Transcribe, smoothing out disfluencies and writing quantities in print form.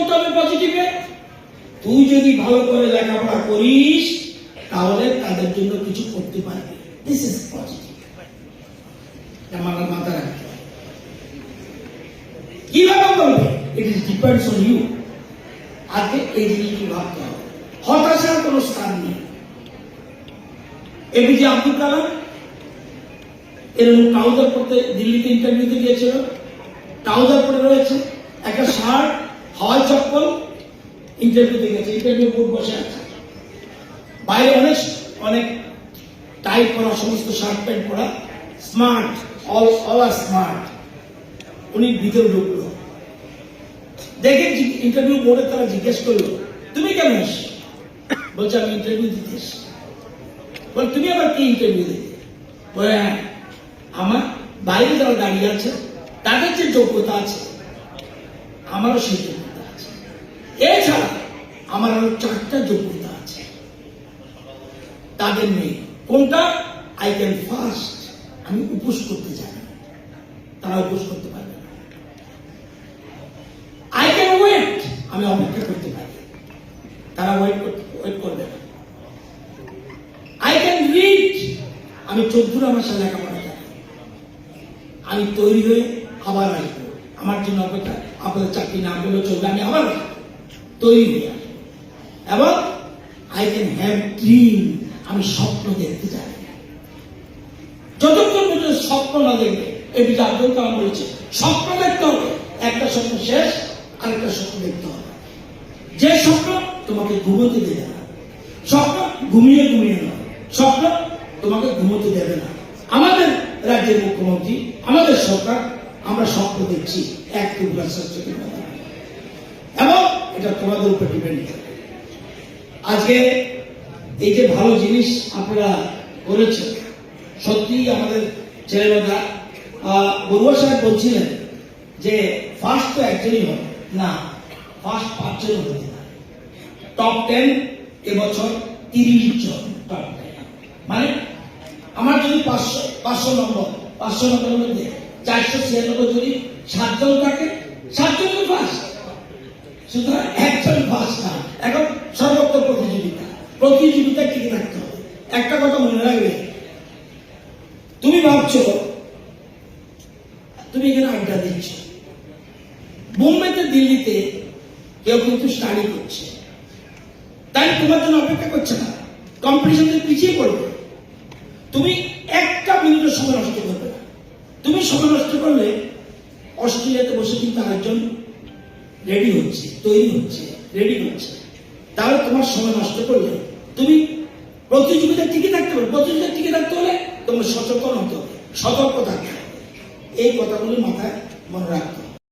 বলতে হবে পজিটিভে, তুই যদি ভালো করে লেখাপড়া করিস তাহলে তাদের জন্য কিছু করতে পারবি। This is positive. আমার মাথা রাখতে হবে। কিভাবে বলবে? It is depends on you. আগে এই জিনিসটি ভাবতে হবে। হতাশার কোন স্থান নেই। এপিজে আব্দুল কালাম এরকম ট্রাউজার পরতে দিল্লিতে ইন্টারভিউতে গিয়েছিল, ট্রাউজার পরে রয়েছে, একটা শার্ট, হাওয়াই চপ্পল, ইন্টারভিউতে গেছে, ইন্টারভিউ বোর্ড বসে আছে, বাইরে অনেক অনেক টাইট করা, সমস্ত শার্ট প্যান্ট পরা, স্মার্ট, অল আর স্মার্ট। উনি ভিতরে ঢুকলো, দেখে ইন্টারভিউ বোর্ডে তারা জিজ্ঞেস করলো, তুমি কেন এসছো? বলছে আমি ইন্টারভিউ দিতে এসছি। বল তুমি আবার কি ইন্টারভিউ দিতে? বলে হ্যাঁ, আমার বাইরে যারা দাঁড়িয়ে আছে তাদের যে যোগ্যতা আছে আমারও সেই যোগ্যতা আছে, এছাড়া আমার আরো 4টা যোগ্যতা আছে, তাদের নেই। কোনটা? আই ক্যান ফাস্ট, আমি উপোস করতে জানি, তারা উপোস করতে পারবে না। আই ক্যান ওয়েট, আমি অপেক্ষা করতে পারি, তারা ওয়েট করবে না। আই ক্যান রিড, আমি 14 মাসে লেখাপড়া জানি, আমি তৈরি হয়ে আবার আসবো, আমার জন্য অপেক্ষা, আপনাদের চাকরি না পেলেও চলবে, আমি আবার তৈরি হয়ে আসবো। এবং আই ক্যান হ্যাভ ড্রিম, আমি স্বপ্ন দেখতে জানি। যতক্ষণ পর্যন্ত স্বপ্ন না দেখবে, এপিজে আব্দুল কালাম বলেছে স্বপ্ন দেখতে হবে, একটা স্বপ্ন শেষ, আরেকটা স্বপ্ন দেখতে হবে। যে স্বপ্ন তোমাকে ঘুমোতে দেবে না, স্বপ্ন ঘুমিয়ে ঘুমিয়ে নয়, স্বপ্ন তোমাকে ঘুমোতে দেবে না। আমাদের রাজ্যের মুখ্যমন্ত্রী, আমাদের সরকার, আমরা স্বপ্ন দেখছি 1 2040 এবং এটা তোমাদের উপর ডিপেন্ড করে। আজকে এই যে ভালো জিনিস আপনারা করেছেন, সত্যি আমাদের ছেলেমেয়েরা, বড়ুয়া সাহেব বলছিলেন যে ফার্স্ট তো একজনই হবে না, ফার্স্ট 5 জন হতে পারে। টপ 10 এবছর 30 জন টপ 10, মানে আমার যদি 500 নম্বর, 500 নম্বরের মধ্যে 496 যদি 7 জন থাকে, 7 জন তো ফার্স্ট, সুতরাং একজন ফার্স্ট না। এখন সর্বত্র প্রতিযোগিতা টিকে থাকতে হবে। একটা কথা মনে রাখবে, তুমি ভাবছো তুমি এখানে আড্ডা দিচ্ছ, বোম্বেতে দিল্লিতে কেউ কিন্তু স্টাডি করছে, তাই তোমার জন্য অপেক্ষা করছে না, কম্পিটিশনে পিছিয়ে পড়বে। তুমি একটা মিনিটের সময় নষ্ট করবে না। তুমি সময় নষ্ট করলে অস্ট্রেলিয়াতে বসে কিন্তু আরেকজন রেডি হচ্ছে, তৈরি হচ্ছে, রেডি হচ্ছে, তাহলে তোমার সময় নষ্ট করলে তুমি প্রতিযোগিতা টিকে থাকতে হবে। প্রতিযোগিতা টিকে থাকতে হলে তোমার সচেতন হতে হবে, সতর্ক থাকতে হবে। এই কথাগুলি মাথায় মনে রাখতে হবে।